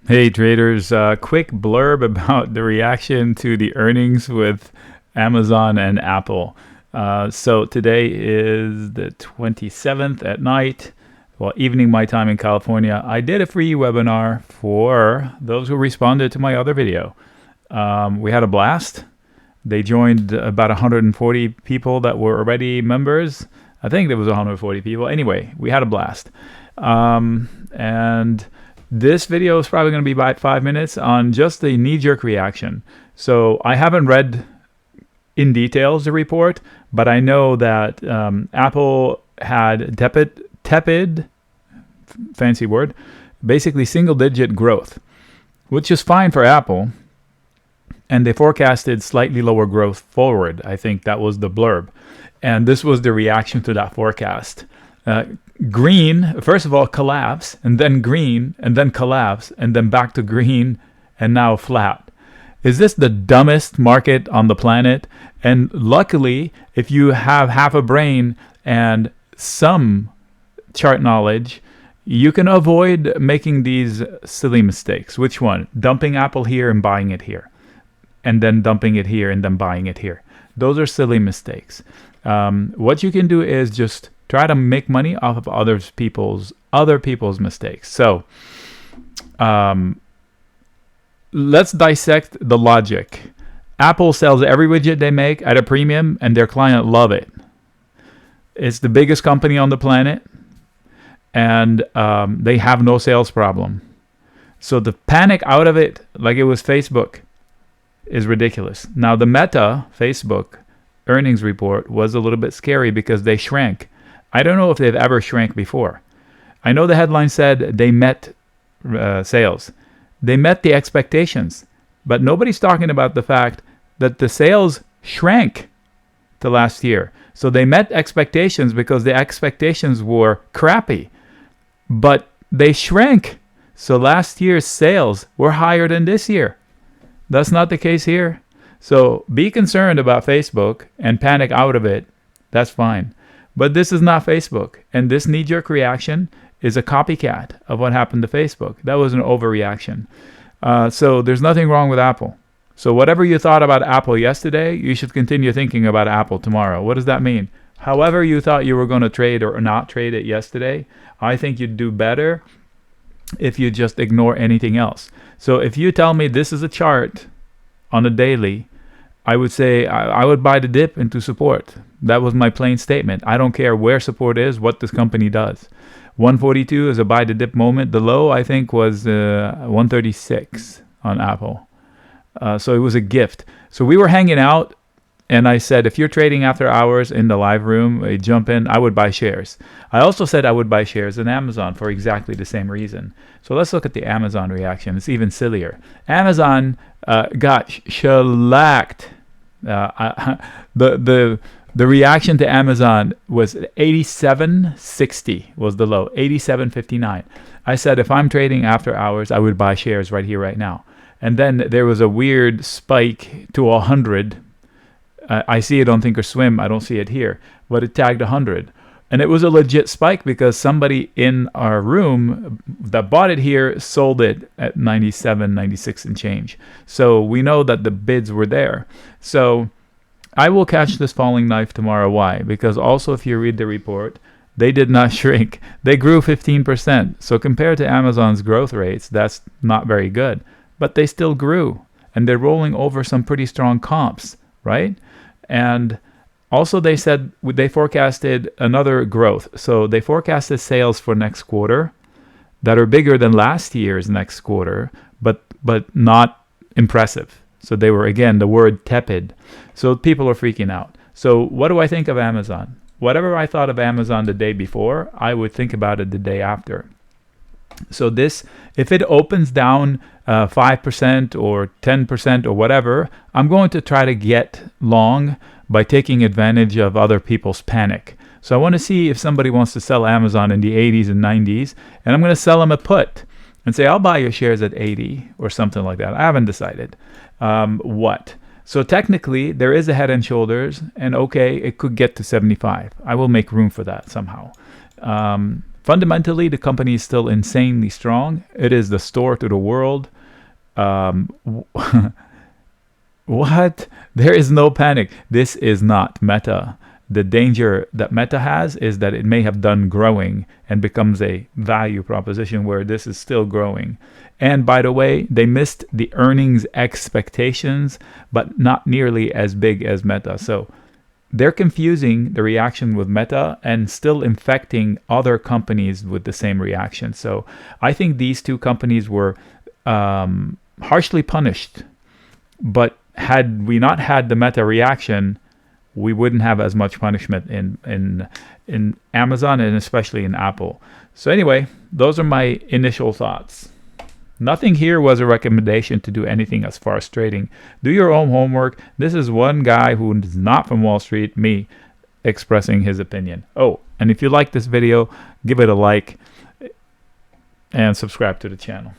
Hey traders, quick blurb about the reaction to the earnings with Amazon and Apple. So today is the 27th at night, well, evening my time in California. I did a free webinar for those who responded to my other video. We had a blast. They joined about 140 people that were already members. I think there was 140 people. Anyway, we had a blast. And this video is probably going to be about 5 minutes on just the knee-jerk reaction. So I haven't read in details the report, but I know that Apple had tepid, fancy word, basically single-digit growth, which is fine for Apple. And they forecasted slightly lower growth forward. I think that was the blurb. And this was the reaction to that forecast. Green, first of all, collapse, and then green, and then collapse, and then back to green, and now flat. Is this the dumbest market on the planet? And luckily, if you have half a brain and some chart knowledge, you can avoid making these silly mistakes. Which one? Dumping Apple here and buying it here, and then dumping it here and then buying it here. Those are silly mistakes. What you can do is just try to make money off of other people's mistakes. So let's dissect the logic. Apple sells every widget they make at a premium, and their client love it. It's the biggest company on the planet, and they have no sales problem. So the panic out of it, like it was Facebook, is ridiculous. Now the Meta, Facebook, earnings report was a little bit scary because they shrank. I don't know if they've ever shrank before. I know the headline said they met sales. They met the expectations, but nobody's talking about the fact that the sales shrank to last year. So they met expectations because the expectations were crappy, but they shrank. So last year's sales were higher than this year. That's not the case here. So be concerned about Facebook and panic out of it. That's fine. But this is not Facebook. And this knee-jerk reaction is a copycat of what happened to Facebook. That was an overreaction. So there's nothing wrong with Apple. So whatever you thought about Apple yesterday, you should continue thinking about Apple tomorrow. What does that mean? However you thought you were going to trade or not trade it yesterday, I think you'd do better if you just ignore anything else. So if you tell me this is a chart on a daily, I would say I would buy the dip into support. That was my plain statement. I don't care where support is, what this company does. 142 is a buy the dip moment. The low, I think, was 136 on Apple. So it was a gift. So we were hanging out, and I said, if you're trading after hours in the live room, jump in. I would buy shares. I also said I would buy shares in Amazon for exactly the same reason. So let's look at the Amazon reaction. It's even sillier. Amazon got shellacked. The reaction to Amazon was 87.60 was the low, 87.59. I said if I'm trading after hours, I would buy shares right here, right now. And then there was a weird spike to 100. I see it on Thinkorswim. I don't see it here, but it tagged 100. And it was a legit spike because somebody in our room that bought it here sold it at 97, 96 and change. So we know that the bids were there. So I will catch this falling knife tomorrow. Why? Because also if you read the report, they did not shrink. They grew 15%. So compared to Amazon's growth rates, that's not very good. But they still grew. And they're rolling over some pretty strong comps, right? And also, they said they forecasted another growth. So they forecasted sales for next quarter that are bigger than last year's next quarter, but not impressive. So they were, again, the word tepid. So people are freaking out. So what do I think of Amazon? Whatever I thought of Amazon the day before, I would think about it the day after. So this, if it opens down 5% or 10% or whatever, I'm going to try to get long by taking advantage of other people's panic. So I want to see if somebody wants to sell Amazon in the 80s and 90s, and I'm going to sell them a put and say, I'll buy your shares at 80 or something like that. I haven't decided what. So technically, there is a head and shoulders, and okay, it could get to 75. I will make room for that somehow. Fundamentally, the company is still insanely strong. It is the store to the world. What? There is no panic. This is not Meta. The danger that Meta has is that it may have done growing and becomes a value proposition where this is still growing. And by the way, they missed the earnings expectations, but not nearly as big as Meta. So they're confusing the reaction with Meta and still infecting other companies with the same reaction. So I think these two companies were harshly punished. But had we not had the Meta reaction, we wouldn't have as much punishment in Amazon and especially in Apple. So anyway, those are my initial thoughts. Nothing here was a recommendation to do anything as far as trading. Do your own homework. This is one guy who is not from Wall Street, me, expressing his opinion. Oh, and if you like this video, give it a like and subscribe to the channel.